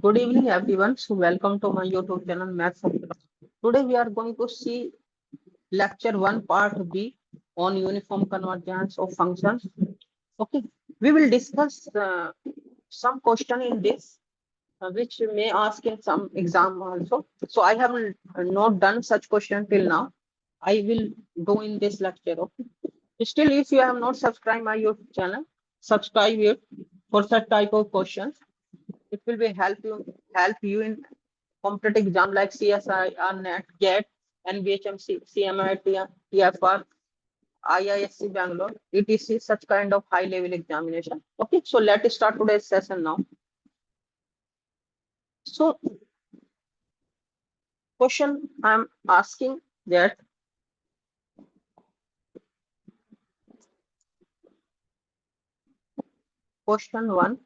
Good evening, everyone. So, welcome to my YouTube channel, Maths. Today, we are going to see lecture 1, part B on uniform convergence of functions. Okay, we will discuss some question in this, which may ask in some exam also. So, I have not done such question till now. I will do in this lecture. Okay. Still, if you have not subscribed my YouTube channel, subscribe it for such type of questions. It will be help you in competitive exam like CSI, NET, GAT, NBHM, CMI, TFR, IISC Bangalore, etc. Such kind of high level examination. Okay, so let's start today's session now. So, question I'm asking that question 1.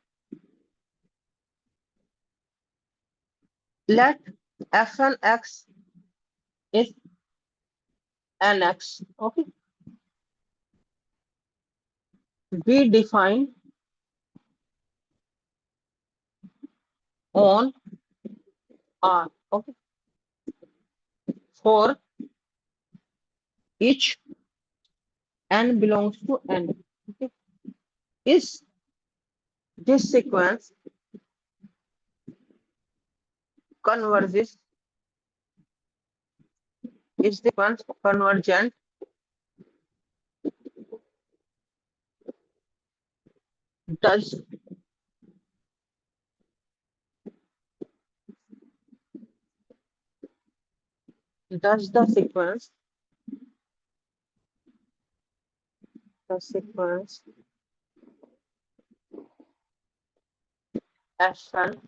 Let Fnx is Nx. Okay, be defined on R. Okay, for each n belongs to n. Okay, is this sequence converges is the sequence convergent does the sequence Fn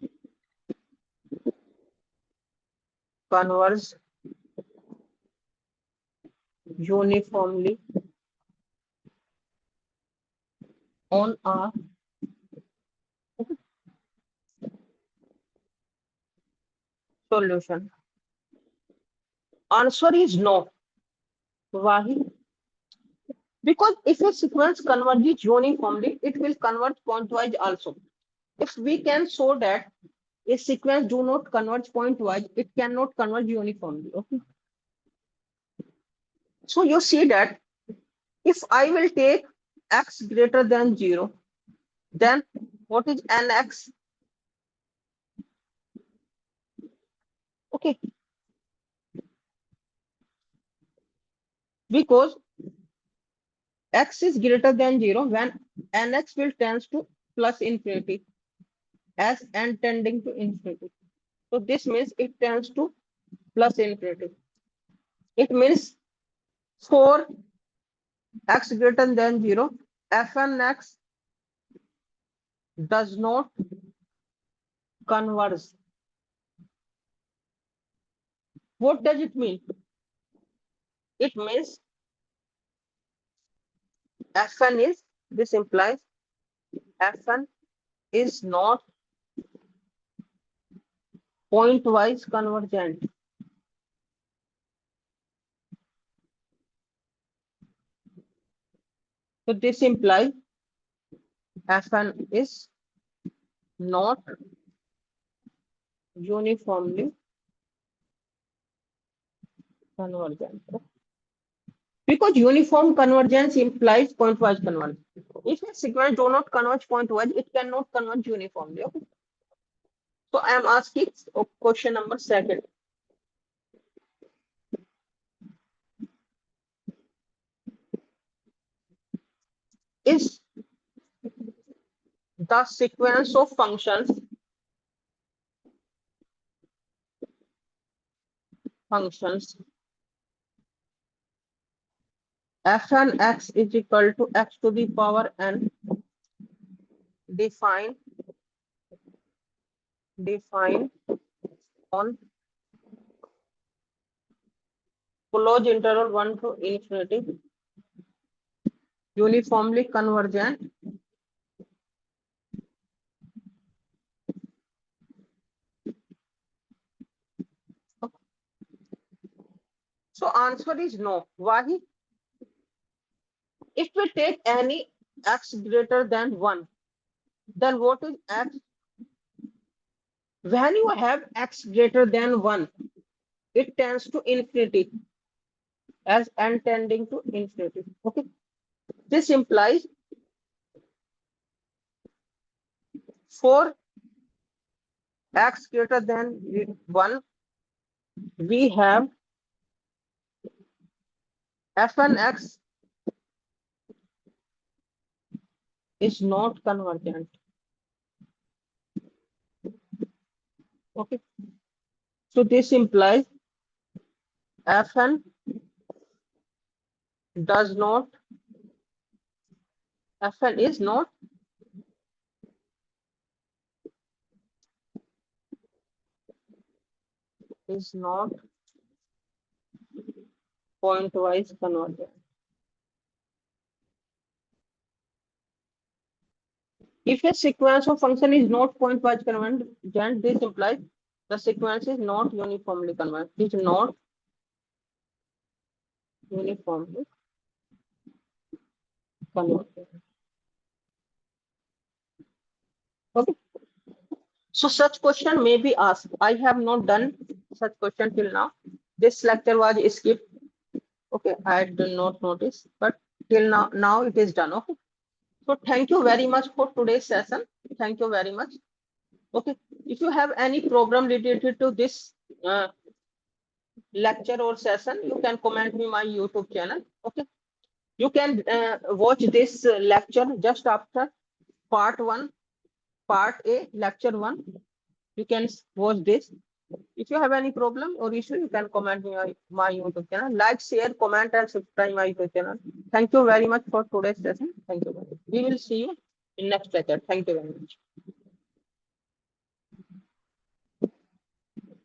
converge uniformly on a solution? Answer is no. Why? Because if a sequence converges uniformly, it will converge pointwise also. If we can show that a sequence do not converge pointwise, it cannot converge uniformly. Okay. So you see that if I will take x greater than 0, then what is nx? Okay, because x is greater than 0 when nx will tends to plus infinity as n tending to infinity. So this means it tends to plus infinity. It means for x greater than 0, fnx does not converge. What does it mean? It means fn is, this implies fn is not pointwise convergent. So this implies fn is not uniformly convergent. Because uniform convergence implies pointwise convergence. If a sequence do not converge pointwise, it cannot converge uniformly. Okay? So I am asking question number 2. Is the sequence of functions fn x is equal to x to the power n defined on closed interval 1 to infinity uniformly convergent. So answer is no. Why? If we take any x greater than 1, then what is x When you have x greater than 1, it tends to infinity as n tending to infinity. Okay. This implies for x greater than 1, we have f(x) is not convergent. Okay. So this implies fn does not, fn is not pointwise convergent. If a sequence of function is not pointwise convergent, this implies the sequence is not uniformly convergent. It is not uniformly convergent. Okay. So such question may be asked. I have not done such question till now. This lecture was skipped. Okay, I did not notice, but till now it is done. Okay. So thank you very much for today's session. Thank you very much. Okay. If you have any problem related to this lecture or session, you can comment me my YouTube channel. Okay. You can watch this lecture just after part 1, part A, lecture 1. You can watch this. If you have any problem or issue, you can comment me on my YouTube channel. Like, share, comment, and subscribe my YouTube channel. Thank you very much for today's session. Thank you very much. We will see you in next lecture. Thank you very much.